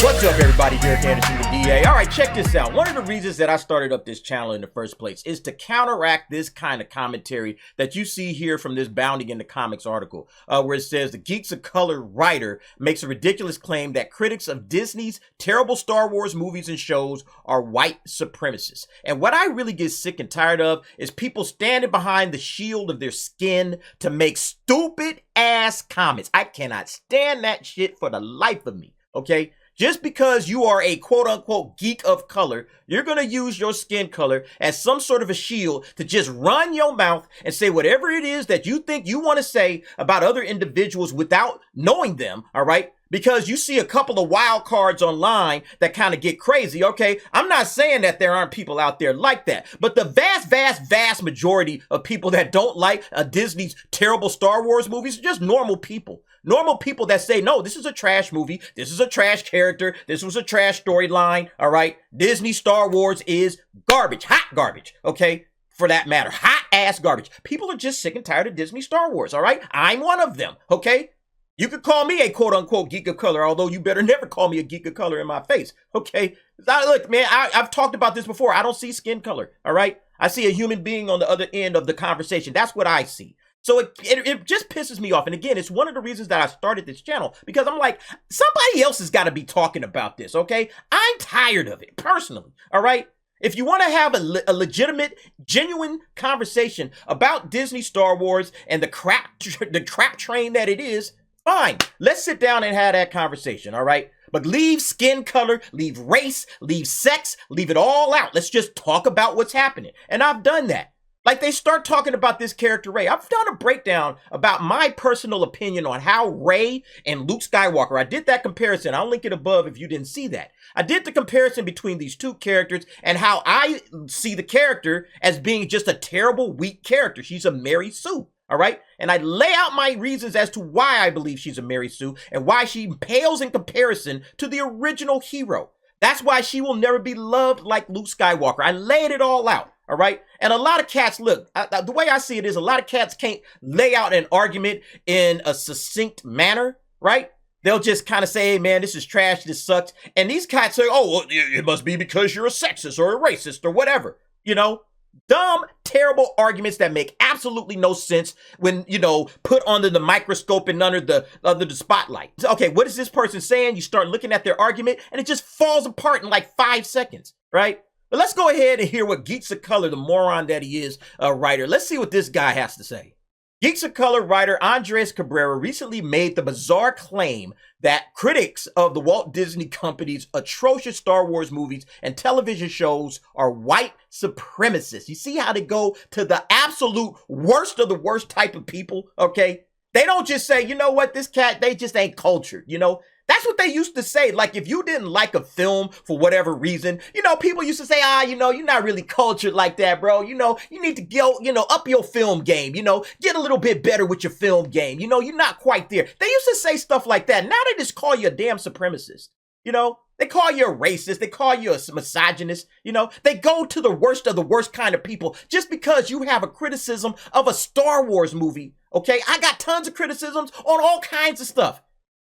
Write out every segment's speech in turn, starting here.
What's up, everybody? Derek Anderson, the DA. All right, check this out. One of the reasons that I started up this channel in the first place is to counteract this kind of commentary that you see here from this Bounding in the Comics article, where it says the Geeks of Color writer makes a ridiculous claim that critics of Disney's terrible Star Wars movies and shows are white supremacists. And what I really get sick and tired of is people standing behind the shield of their skin to make stupid ass comments. I cannot stand that shit for the life of me, okay? Just because you are a quote-unquote geek of color, you're going to use your skin color as some sort of a shield to just run your mouth and say whatever it is that you think you want to say about other individuals without knowing them, all right? Because you see a couple of wild cards online that kind of get crazy, okay? I'm not saying that there aren't people out there like that, but the vast majority of people that don't like Disney's terrible Star Wars movies are just normal people. Normal people that say, no, this is a trash movie. This is a trash character. This was a trash storyline, all right? Disney Star Wars is garbage, hot garbage, okay? For that matter, hot ass garbage. People are just sick and tired of Disney Star Wars, all right? I'm one of them, okay? You could call me a quote-unquote geek of color, although you better never call me a geek of color in my face, okay? Look, man, I've talked about this before. I don't see skin color, all right? I see a human being on the other end of the conversation. That's what I see. So it just pisses me off. And again, it's one of the reasons that I started this channel, because I'm like, somebody else has got to be talking about this, okay? I'm tired of it, personally, all right? If you want to have a legitimate, genuine conversation about Disney Star Wars and the crap train that it is, fine, let's sit down and have that conversation, all right? But leave skin color, leave race, leave sex, leave it all out. Let's just talk about what's happening. And I've done that. Like, they start talking about this character Rey. I've done a breakdown about my personal opinion on how Rey and Luke Skywalker, I did that comparison. I'll link it above if you didn't see that. I did the comparison between these two characters and how I see the character as being just a terrible, weak character. She's a Mary Sue. All right. And I lay out my reasons as to why I believe she's a Mary Sue and why she pales in comparison to the original hero. That's why she will never be loved like Luke Skywalker. I laid it all out. All right. And a lot of cats, look, the way I see it is a lot of cats can't lay out an argument in a succinct manner. Right. They'll just kind of say, hey, man, this is trash. This sucks. And these cats say, oh, well, it must be because you're a sexist or a racist or whatever, you know. Dumb, terrible arguments that make absolutely no sense when, you know, put under the microscope and under the spotlight. Okay, what is this person saying? You start looking at their argument and it just falls apart in like 5 seconds, right? But let's go ahead and hear what Geeks of Color, the moron that he is, writer. Let's see what this guy has to say. Geeks of Color writer Andres Cabrera recently made the bizarre claim that critics of the Walt Disney Company's atrocious Star Wars movies and television shows are white supremacists. You see how they go to the absolute worst of the worst type of people, okay? They don't just say, you know what, this cat, they just ain't cultured, you know? That's what they used to say. Like, if you didn't like a film for whatever reason, you know, people used to say, you know, you're not really cultured like that, bro. You know, you need to go, you know, up your film game, you know, get a little bit better with your film game. You know, you're not quite there. They used to say stuff like that. Now they just call you a damn supremacist. You know, they call you a racist. They call you a misogynist. You know, they go to the worst of the worst kind of people just because you have a criticism of a Star Wars movie. Okay, I got tons of criticisms on all kinds of stuff.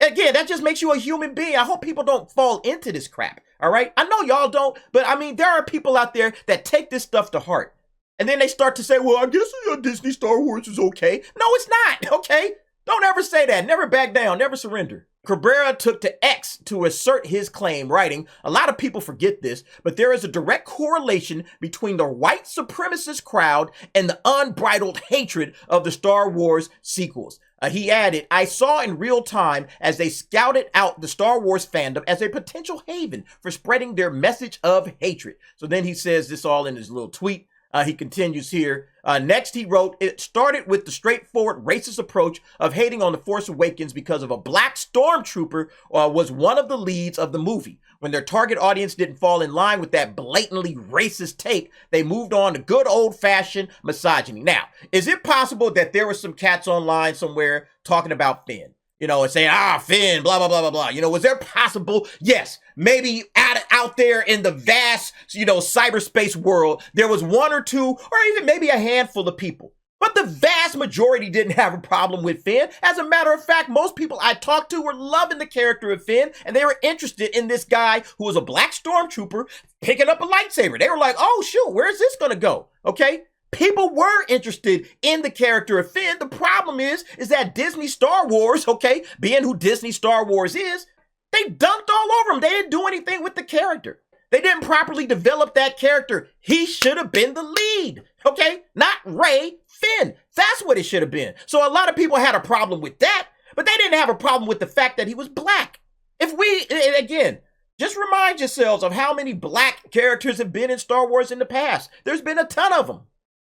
Again, that just makes you a human being. I hope people don't fall into this crap, all right? I know y'all don't, but I mean, there are people out there that take this stuff to heart. And then they start to say, well, I guess Disney Star Wars is okay. No, it's not, okay? Don't ever say that. Never back down. Never surrender. Cabrera took to X to assert his claim, writing, a lot of people forget this, but there is a direct correlation between the white supremacist crowd and the unbridled hatred of the Star Wars sequels. He added, I saw in real time as they scouted out the Star Wars fandom as a potential haven for spreading their message of hatred. So then he says this all in his little tweet. He continues here. Next, he wrote, it started with the straightforward racist approach of hating on The Force Awakens because of a black stormtrooper was one of the leads of the movie. When their target audience didn't fall in line with that blatantly racist take, they moved on to good old-fashioned misogyny. Now, is it possible that there were some cats online somewhere talking about Finn? You know, and saying, Finn, blah, blah, blah, blah, blah. You know, was there possible? Yes, maybe out there in the vast, you know, cyberspace world, there was one or two, or even maybe a handful of people But the vast majority didn't have a problem with Finn. As a matter of fact, most people I talked to were loving the character of Finn, and they were interested in this guy who was a black stormtrooper picking up a lightsaber. They were like, oh, shoot, where's this going to go? Okay? People were interested in the character of Finn. The problem is that Disney Star Wars, okay, being who Disney Star Wars is, they dunked all over him. They didn't do anything with the character. They didn't properly develop that character. He should have been the lead, okay? Not Rey, Finn. That's what it should have been. So a lot of people had a problem with that, but they didn't have a problem with the fact that he was black. Again, just remind yourselves of how many black characters have been in Star Wars in the past. There's been a ton of them.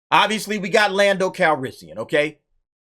Obviously, we got Lando Calrissian, okay?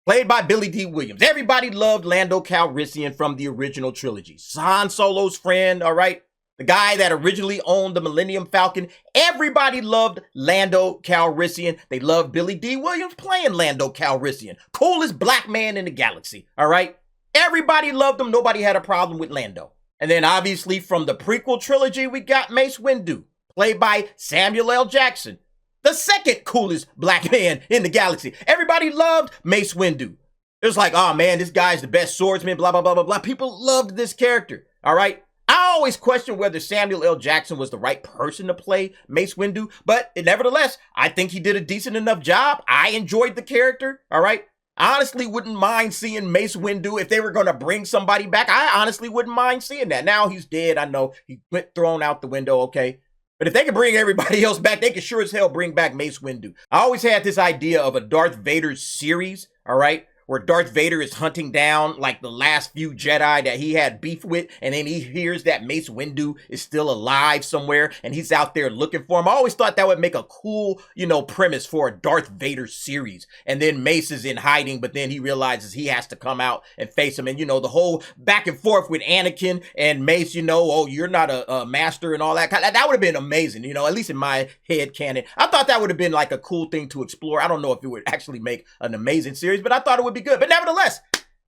Played by Billy D. Williams. Everybody loved Lando Calrissian from the original trilogy. Han Solo's friend, all right? The guy that originally owned the Millennium Falcon. Everybody loved Lando Calrissian. They loved Billy D. Williams playing Lando Calrissian. Coolest black man in the galaxy, all right? Everybody loved him. Nobody had a problem with Lando. And then obviously from the prequel trilogy, we got Mace Windu, played by Samuel L. Jackson, the second coolest black man in the galaxy. Everybody loved Mace Windu. It was like, oh man, this guy's the best swordsman, blah, blah, blah, blah, blah. People loved this character, all right? I always question whether Samuel L. Jackson was the right person to play Mace Windu, but nevertheless, I think he did a decent enough job. I enjoyed the character, all right? I honestly wouldn't mind seeing Mace Windu if they were going to bring somebody back. I honestly wouldn't mind seeing that. Now he's dead. I know he went thrown out the window, okay? But if they can bring everybody else back, they can sure as hell bring back Mace Windu. I always had this idea of a Darth Vader series, all right? Where Darth Vader is hunting down like the last few Jedi that he had beef with, and then he hears that Mace Windu is still alive somewhere, and he's out there looking for him. I always thought that would make a cool, premise for a Darth Vader series. And then Mace is in hiding, but then he realizes he has to come out and face him. And, the whole back and forth with Anakin and Mace, oh, you're not a master and all that. That would have been amazing, at least in my head canon. I thought that would have been like a cool thing to explore. I don't know if it would actually make an amazing series, but I thought it would be good. But nevertheless,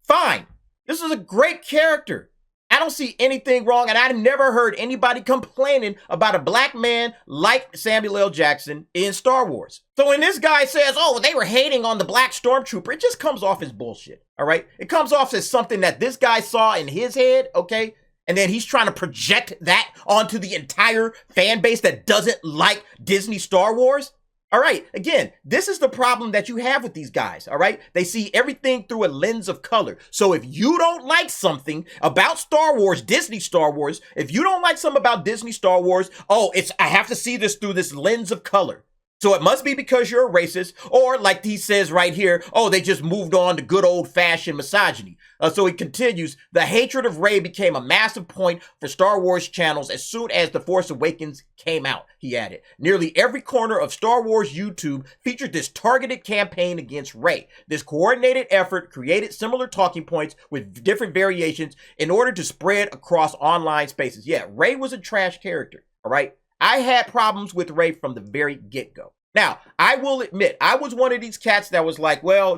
fine. This is a great character. I don't see anything wrong, and I never heard anybody complaining about a black man like Samuel L. Jackson in Star Wars. So when this guy says, oh, they were hating on the black stormtrooper, it just comes off as bullshit, all right? It comes off as something that this guy saw in his head, okay? And then he's trying to project that onto the entire fan base that doesn't like Disney Star Wars. All right, again, this is the problem that you have with these guys, all right? They see everything through a lens of color. So if you don't like something about Star Wars, Disney Star Wars, if you don't like something about Disney Star Wars, I have to see this through this lens of color. So it must be because you're a racist, or like he says right here, oh, they just moved on to good old-fashioned misogyny. So he continues, the hatred of Rey became a massive point for Star Wars channels as soon as The Force Awakens came out, he added. Nearly every corner of Star Wars YouTube featured this targeted campaign against Rey. This coordinated effort created similar talking points with different variations in order to spread across online spaces. Yeah, Rey was a trash character, all right? I had problems with Rey from the very get-go. Now, I will admit, I was one of these cats that was like, well,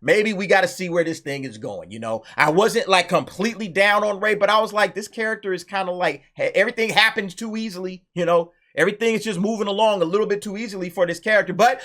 maybe we got to see where this thing is going, I wasn't like completely down on Rey, but I was like, this character is kind of like, everything happens too easily, everything is just moving along a little bit too easily for this character, but,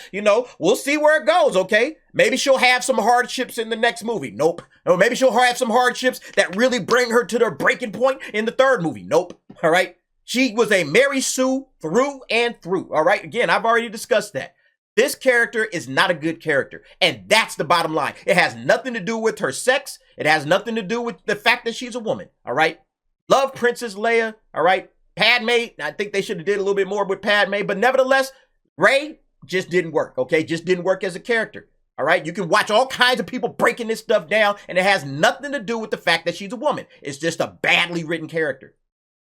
we'll see where it goes, okay? Maybe she'll have some hardships in the next movie. Nope. Or maybe she'll have some hardships that really bring her to their breaking point in the third movie. Nope. All right? She was a Mary Sue through and through, all right? Again, I've already discussed that. This character is not a good character, and that's the bottom line. It has nothing to do with her sex. It has nothing to do with the fact that she's a woman, all right? Love Princess Leia, all right? Padme, I think they should have did a little bit more with Padme, but nevertheless, Rey just didn't work, okay? Just didn't work as a character, all right? You can watch all kinds of people breaking this stuff down, and it has nothing to do with the fact that she's a woman. It's just a badly written character.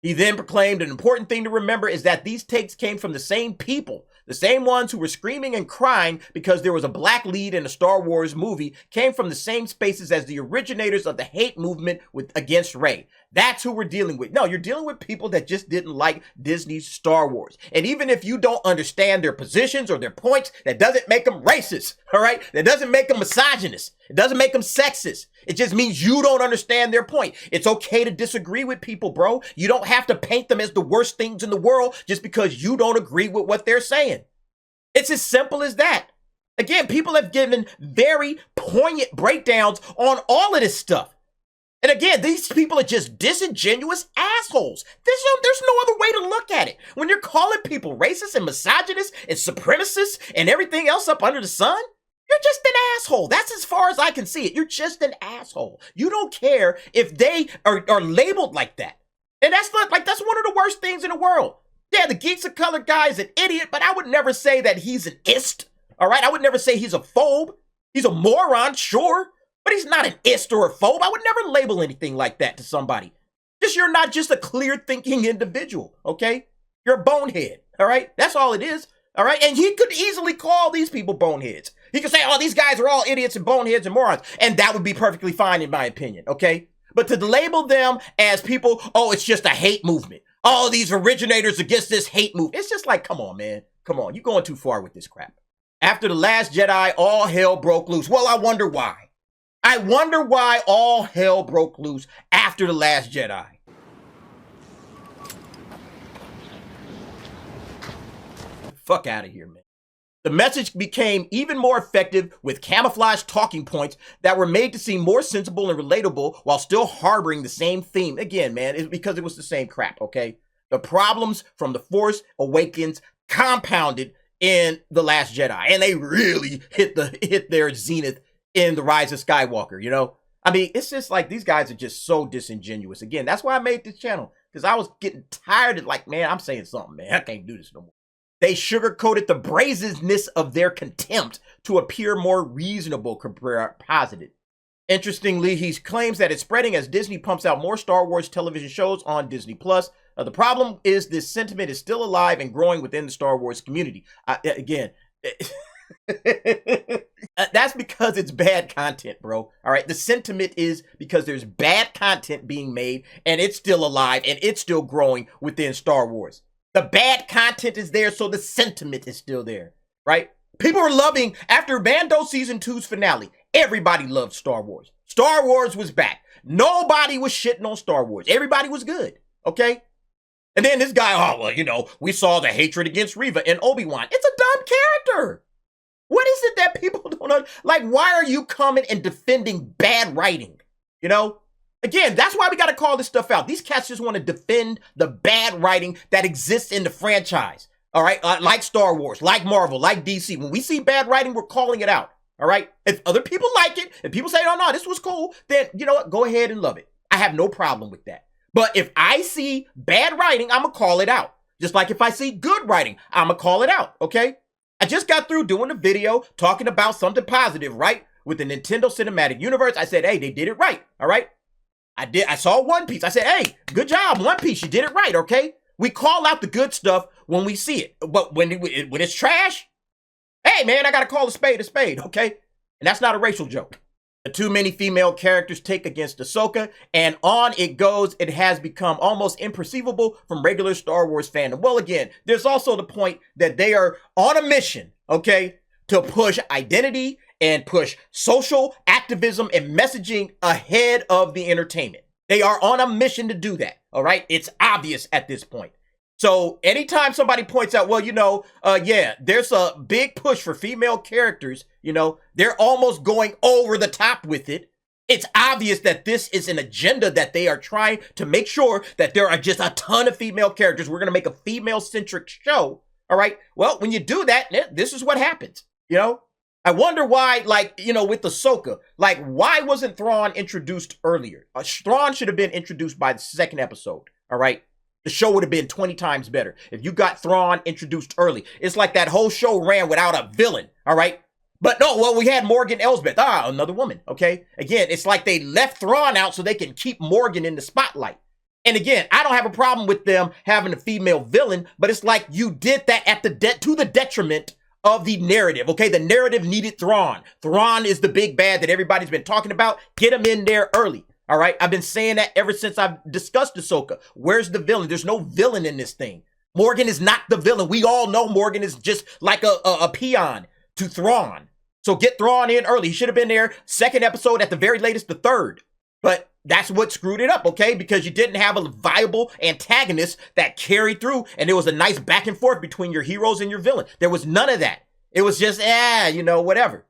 He then proclaimed an important thing to remember is that these takes came from the same people. The same ones who were screaming and crying because there was a black lead in a Star Wars movie came from the same spaces as the originators of the hate movement against Rey. That's who we're dealing with. No, you're dealing with people that just didn't like Disney's Star Wars. And even if you don't understand their positions or their points, that doesn't make them racist, all right? That doesn't make them misogynist. It doesn't make them sexist. It just means you don't understand their point. It's okay to disagree with people, bro. You don't have to paint them as the worst things in the world just because you don't agree with what they're saying. It's as simple as that. Again, people have given very poignant breakdowns on all of this stuff. And again, these people are just disingenuous assholes. There's no other way to look at it. When you're calling people racist and misogynist and supremacists and everything else up under the sun, you're just an asshole. That's as far as I can see it. You're just an asshole. You don't care if they are labeled like that. And that's not like, that's one of the worst things in the world. Yeah, the Geeks of Color guy is an idiot, but I would never say that he's an ist. All right, I would never say he's a phobe. He's a moron, sure, but he's not an ist or a phobe. I would never label anything like that to somebody. Just you're not just a clear-thinking individual, okay? You're a bonehead, all right? That's all it is, all right? And he could easily call these people boneheads. He could say, oh, these guys are all idiots and boneheads and morons, and that would be perfectly fine in my opinion, okay? But to label them as people, oh, it's just a hate movement. Oh, these originators against this hate movement. It's just like, come on, man. Come on, you're going too far with this crap. After The Last Jedi, all hell broke loose. Well, I wonder why. I wonder why all hell broke loose after The Last Jedi. Fuck out of here, man. The message became even more effective with camouflage talking points that were made to seem more sensible and relatable while still harboring the same theme. Again, man, it's because it was the same crap, okay? The problems from The Force Awakens compounded in The Last Jedi, and they really hit their zenith in The Rise of Skywalker, you know? I mean, it's just like these guys are just so disingenuous. Again, that's why I made this channel, because I was getting tired of like, man, I'm saying something, man. I can't do this no more. They sugarcoated the brazenness of their contempt to appear more reasonable compared to positive. Interestingly, he claims that it's spreading as Disney pumps out more Star Wars television shows on Disney+. The problem is this sentiment is still alive and growing within the Star Wars community. Again, that's because it's bad content, bro. All right, the sentiment is because there's bad content being made and it's still alive and it's still growing within Star Wars. The bad content is there, so the sentiment is still there, right? People are loving, after Mando Season 2's finale, everybody loved Star Wars. Star Wars was back. Nobody was shitting on Star Wars. Everybody was good, okay? And then this guy, oh, well, you know, we saw the hatred against Reva and Obi-Wan. It's a dumb character. What is it that people don't know? Like, why are you coming and defending bad writing, you know? Again, that's why we got to call this stuff out. These cats just want to defend the bad writing that exists in the franchise. All right. Like Star Wars, like Marvel, like DC. When we see bad writing, we're calling it out. All right. If other people like it, if people say, oh, no, this was cool, then you know what? Go ahead and love it. I have no problem with that. But if I see bad writing, I'm going to call it out. Just like if I see good writing, I'm going to call it out. Okay. I just got through doing a video talking about something positive, right? With the Nintendo Cinematic Universe. I said, hey, they did it right. All right. I saw One Piece. I said, hey, good job, One Piece. You did it right, okay? We call out the good stuff when we see it. But when it's trash, hey, man, I got to call a spade, okay? And that's not a racial joke. The too many female characters take against Ahsoka, and on it goes. It has become almost imperceivable from regular Star Wars fandom. Well, again, there's also the point that they are on a mission, okay, to push identity and push social activism and messaging ahead of the entertainment. They are on a mission to do that, all right? It's obvious at this point. So anytime somebody points out, well, you know, yeah, there's a big push for female characters, you know, they're almost going over the top with it. It's obvious that this is an agenda that they are trying to make sure that there are just a ton of female characters. We're going to make a female-centric show, all right? Well, when you do that, this is what happens, you know? I wonder why, like, you know, with Ahsoka, like, why wasn't Thrawn introduced earlier? Thrawn should have been introduced by the second episode, all right? The show would have been 20 times better if you got Thrawn introduced early. It's like that whole show ran without a villain, all right? But no, well, we had Morgan Elsbeth. Another woman, okay? Again, it's like they left Thrawn out so they can keep Morgan in the spotlight. And again, I don't have a problem with them having a female villain, but it's like you did that at to the detriment of the narrative, okay? The narrative needed Thrawn. Thrawn is the big bad that everybody's been talking about. Get him in there early, all right? I've been saying that ever since I've discussed Ahsoka. Where's the villain? There's no villain in this thing. Morgan is not the villain. We all know Morgan is just like a peon to Thrawn. So get Thrawn in early. He should have been there second episode, at the very latest, the third. But that's what screwed it up, okay? Because you didn't have a viable antagonist that carried through, and there was a nice back and forth between your heroes and your villain. There was none of that. It was just, whatever.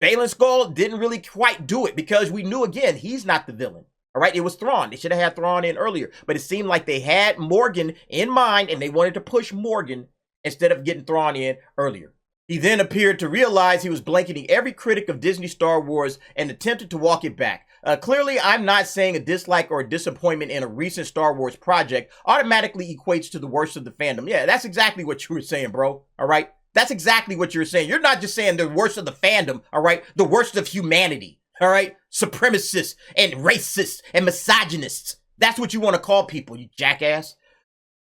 Balin Skull didn't really quite do it because we knew, again, he's not the villain. All right, it was Thrawn. They should have had Thrawn in earlier. But it seemed like they had Morgan in mind and they wanted to push Morgan instead of getting Thrawn in earlier. He then appeared to realize he was blanketing every critic of Disney Star Wars and attempted to walk it back. Clearly, I'm not saying a dislike or a disappointment in a recent Star Wars project automatically equates to the worst of the fandom. Yeah, that's exactly what you were saying, bro. All right? That's exactly what you're saying. You're not just saying the worst of the fandom, all right? The worst of humanity, all right? Supremacists and racists and misogynists. That's what you want to call people, you jackass.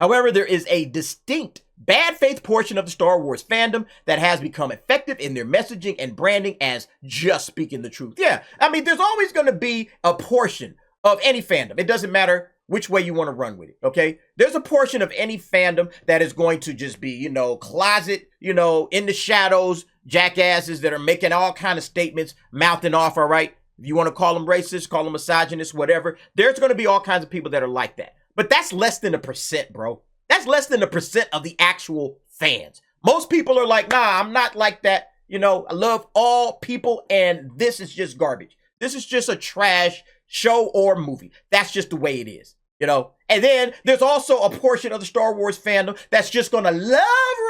However, there is a distinct bad faith portion of the Star Wars fandom that has become effective in their messaging and branding as just speaking the truth. Yeah, I mean, there's always going to be a portion of any fandom. It doesn't matter which way you want to run with it, okay? There's a portion of any fandom that is going to just be, closet, in the shadows, jackasses that are making all kind of statements, mouthing off, all right? If you want to call them racist, call them misogynist, whatever, there's going to be all kinds of people that are like that. But that's less than 1%, bro. That's less than 1% of the actual fans. Most people are like, nah, I'm not like that. I love all people and this is just garbage. This is just a trash show or movie. That's just the way it is, And then there's also a portion of the Star Wars fandom that's just going to love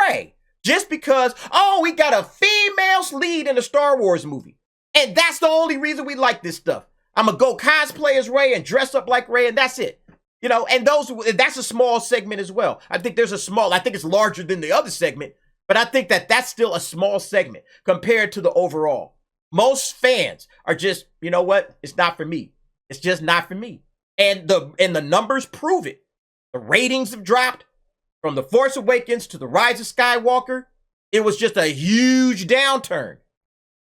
Rey just because, we got a female lead in a Star Wars movie. And that's the only reason we like this stuff. I'm going to go cosplay as Rey and dress up like Rey and that's it. And that's a small segment as well. I think it's larger than the other segment, but I think that's still a small segment compared to the overall. Most fans are just, it's not for me. It's just not for me. And the numbers prove it. The ratings have dropped from The Force Awakens to The Rise of Skywalker. It was just a huge downturn.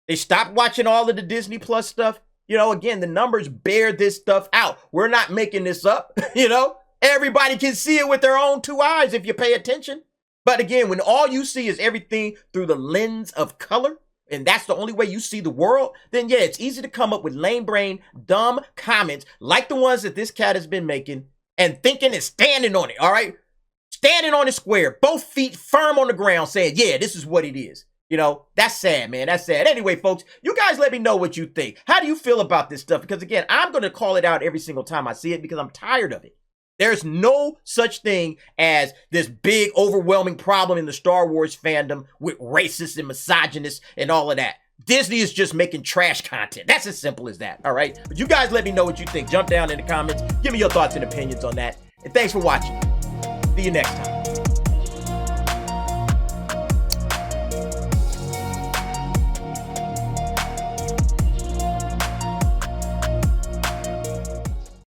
They stopped watching all of the Disney Plus stuff. Again, the numbers bear this stuff out. We're not making this up, Everybody can see it with their own two eyes if you pay attention. But again, when all you see is everything through the lens of color, and that's the only way you see the world, then yeah, it's easy to come up with lame brain, dumb comments like the ones that this cat has been making and thinking and standing on it, all right? Standing on it square, both feet firm on the ground saying, yeah, this is what it is. That's sad, man. That's sad. Anyway, folks, you guys let me know what you think. How do you feel about this stuff? Because again, I'm going to call it out every single time I see it because I'm tired of it. There's no such thing as this big, overwhelming problem in the Star Wars fandom with racists and misogynists and all of that. Disney is just making trash content. That's as simple as that, all right? But you guys let me know what you think. Jump down in the comments. Give me your thoughts and opinions on that. And thanks for watching. See you next time.